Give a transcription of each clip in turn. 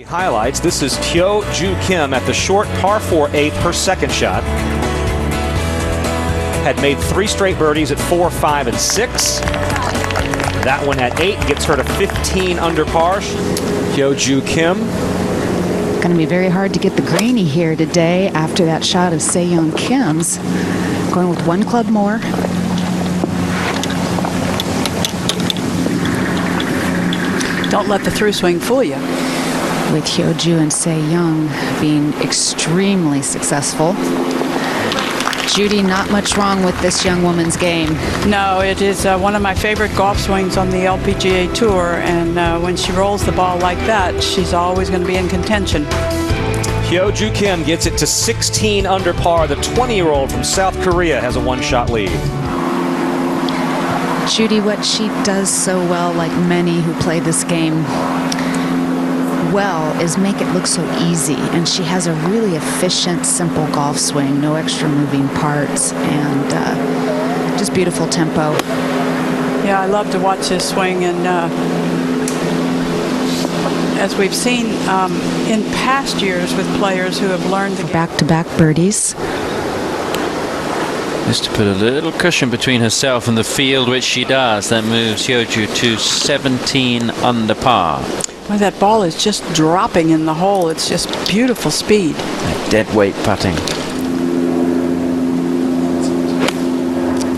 Highlights. This is Hyo-Ju Kim at the short par 4 8 her second shot. Had made 3 straight birdies at 4, 5, and 6. That one at 8 gets her to 15 under par. Hyo-Ju Kim. Going to be very hard to get the greenie here today after that shot of Se-Young Kim's. Going with 1 club more. Don't let the through swing fool you. With Hyo-Ju and Se-Young being extremely successful. Judy, not much wrong with this young woman's game. No, it is one of my favorite golf swings on the LPGA Tour, and when she rolls the ball like that, she's always going to be in contention. Hyo-Ju Kim gets it to 16 under par. The 20-year-old from South Korea has a 1-shot lead. Judy, what she does so well, like many who play this game well, is make it look so easy, and she has a really efficient, simple golf swing, no extra moving parts, and just beautiful tempo. Yeah, I love to watch this swing, and as we've seen in past years with players who have learned back-to-back birdies. Just to put a little cushion between herself and the field, which she does. That moves Hyo-Ju to 17 under par. Well, that ball is just dropping in the hole. It's just beautiful speed. Dead weight putting.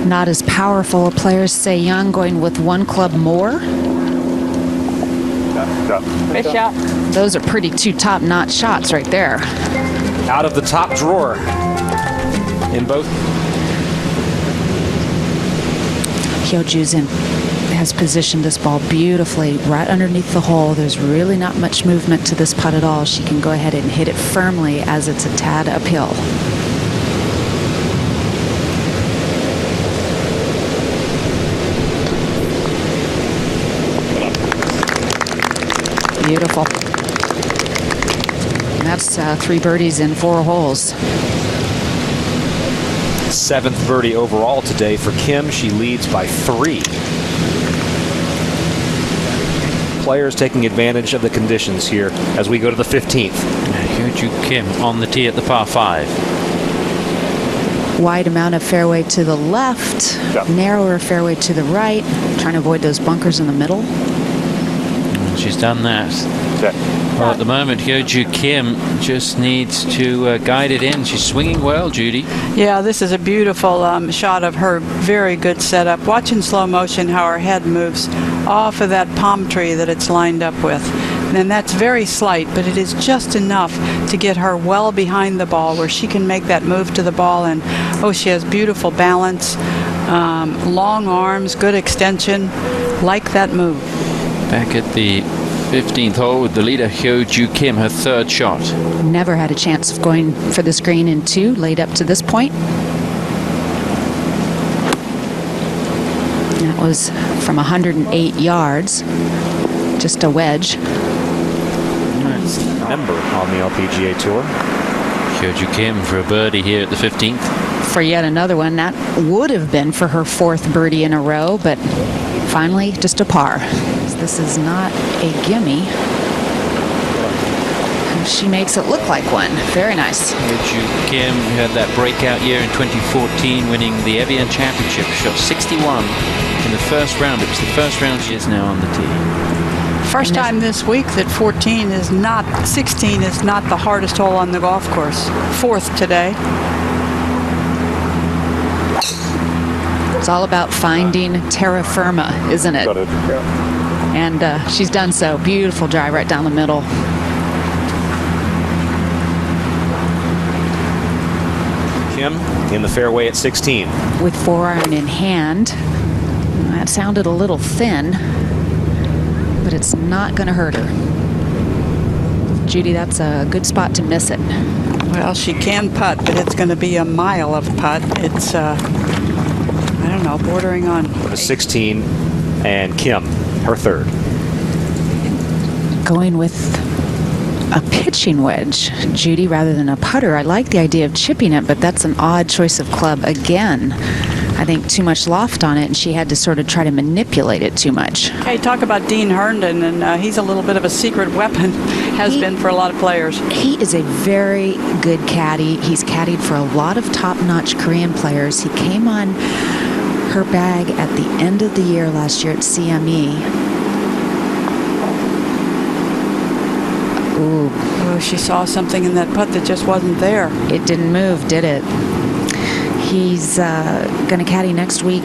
Not as powerful a player as Se-Young, going with 1 club more. Great shot. Those are pretty 2 top-notch shots right there. Out of the top drawer in both. Hyo-Ju's has positioned this ball beautifully right underneath the hole. There's really not much movement to this putt at all. She can go ahead and hit it firmly as it's a tad uphill. Beautiful. And that's 3 birdies in 4 holes. 7th birdie overall today for Kim. She leads by 3. Players taking advantage of the conditions here as we go to the 15th. Hyo-Ju Kim on the tee at the par 5. Wide amount of fairway to the left, narrower fairway to the right, trying to avoid those bunkers in the middle. She's done that. Well, at the moment, Hyo-Ju Kim just needs to guide it in. She's swinging well, Judy. Yeah, this is a beautiful shot of her very good setup. Watch in slow motion how her head moves off of that palm tree that it's lined up with. And that's very slight, but it is just enough to get her well behind the ball where she can make that move to the ball. And, oh, she has beautiful balance, long arms, good extension. Like that move. Back at the 15th hole with the leader, Hyo-Ju Kim, her 3rd shot. Never had a chance of going for this green in 2, laid up to this point. That was from 108 yards, just a wedge. Nice. Member on the LPGA Tour. Hyo-Ju Kim for a birdie here at the 15th. For yet another one. That would have been for her 4th birdie in a row, but finally just a par. This is not a gimme. She makes it look like one. Very nice. Hyo-Ju Kim had that breakout year in 2014, winning the Evian Championship. Shot 61 in the first round. It was the first round. She is now on the tee. First time this week that 16 is not the hardest hole on the golf course. 4th today. It's all about finding terra firma, isn't it? And she's done so. Beautiful drive right down the middle. Kim in the fairway at 16. With 4-iron in hand. That sounded a little thin, but it's not going to hurt her. Judy, that's a good spot to miss it. Well, she can putt, but it's going to be a mile of putt. It's, I don't know, bordering on... 16, and Kim, her 3rd. Going with a pitching wedge, Judy, rather than a putter. I like the idea of chipping it, but that's an odd choice of club again. I think, too much loft on it, and she had to sort of try to manipulate it too much. Hey, talk about Dean Herndon, and he's a little bit of a secret weapon, has been for a lot of players. He is a very good caddy. He's caddied for a lot of top-notch Korean players. He came on her bag at the end of the year last year at CME. Ooh. Oh, she saw something in that putt that just wasn't there. It didn't move, did it? He's going to caddy next week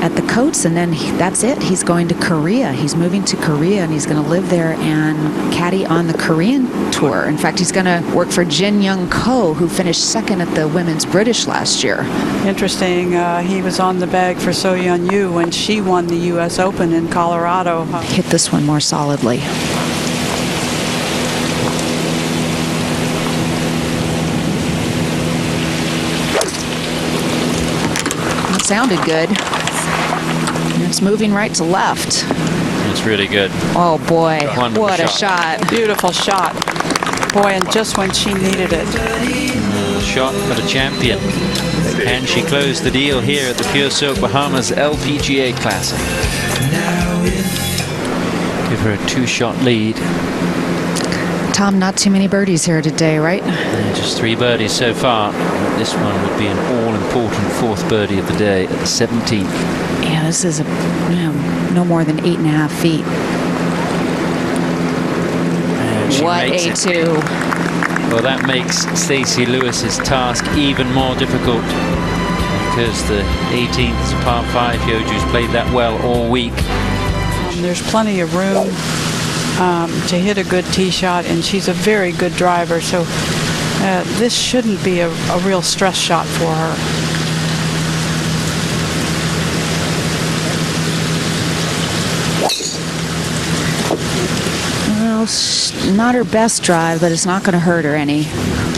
at the Coates, and then that's it. He's going to Korea. He's moving to Korea, and he's going to live there and caddy on the Korean tour. In fact, he's going to work for Jin Young Ko, who finished second at the Women's British last year. Interesting. He was on the bag for So Yeon Yu when she won the U.S. Open in Colorado. Hit this one more solidly. Sounded good. It's moving right to left. It's really good. Oh boy, Wonderful what a shot. shot. Beautiful shot. Boy, and just when she needed it. Shot of a champion. And she closed the deal here at the Pure Silk-Bahamas LPGA Classic. Give her a 2-shot lead. Tom, not too many birdies here today, right? Just 3 birdies so far. This one would be an all-important 4th birdie of the day at the 17th. Yeah, this is no more than 8.5 feet. And she What makes a it. 2. Well, that makes Stacey Lewis's task even more difficult because the 18th is a par 5. Hyoju's played that well all week. There's plenty of room to hit a good tee shot, and she's a very good driver, so this shouldn't be a real stress shot for her. Well, not her best drive, but it's not going to hurt her any.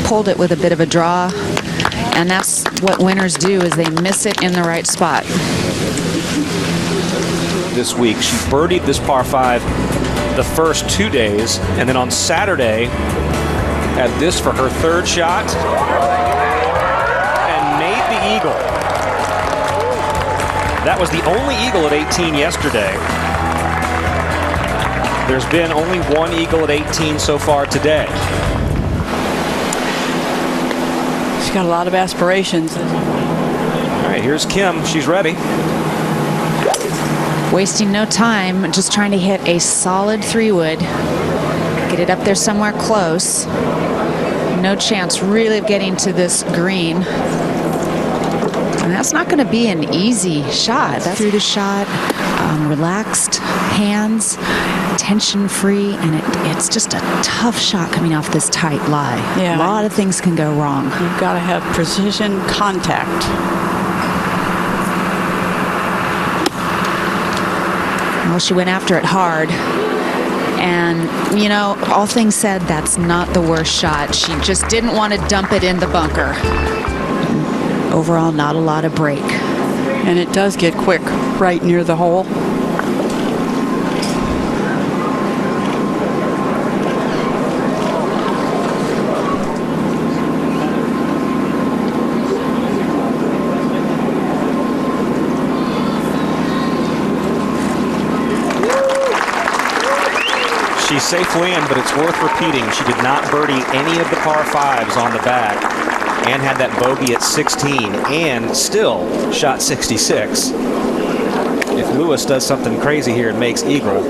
Pulled it with a bit of a draw, and that's what winners do, is they miss it in the right spot. This week, she birdied this par 5 the first 2 days, and then on Saturday had this for her 3rd shot and made the eagle. That was the only eagle at 18 yesterday. There's been only 1 eagle at 18 so far today. She's got a lot of aspirations. All right, here's Kim. She's ready. Wasting no time, just trying to hit a solid 3-wood. Get it up there somewhere close. No chance really of getting to this green. And that's not going to be an easy shot. That's through the shot, relaxed hands, tension-free, and it's just a tough shot coming off this tight lie. Yeah. A lot of things can go wrong. You've got to have precision contact. Well, she went after it hard. And, you know, all things said, that's not the worst shot. She just didn't want to dump it in the bunker. Overall, not a lot of break. And it does get quick right near the hole. She's safely in, but it's worth repeating. She did not birdie any of the par 5s on the back and had that bogey at 16 and still shot 66. If Lewis does something crazy here and makes eagle.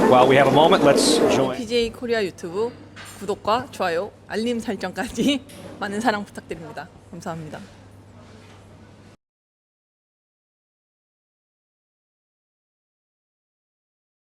While we have a moment, let's join. LPGA 코리아 유튜브 구독과 좋아요, 알림 설정까지 많은 사랑 부탁드립니다. 감사합니다.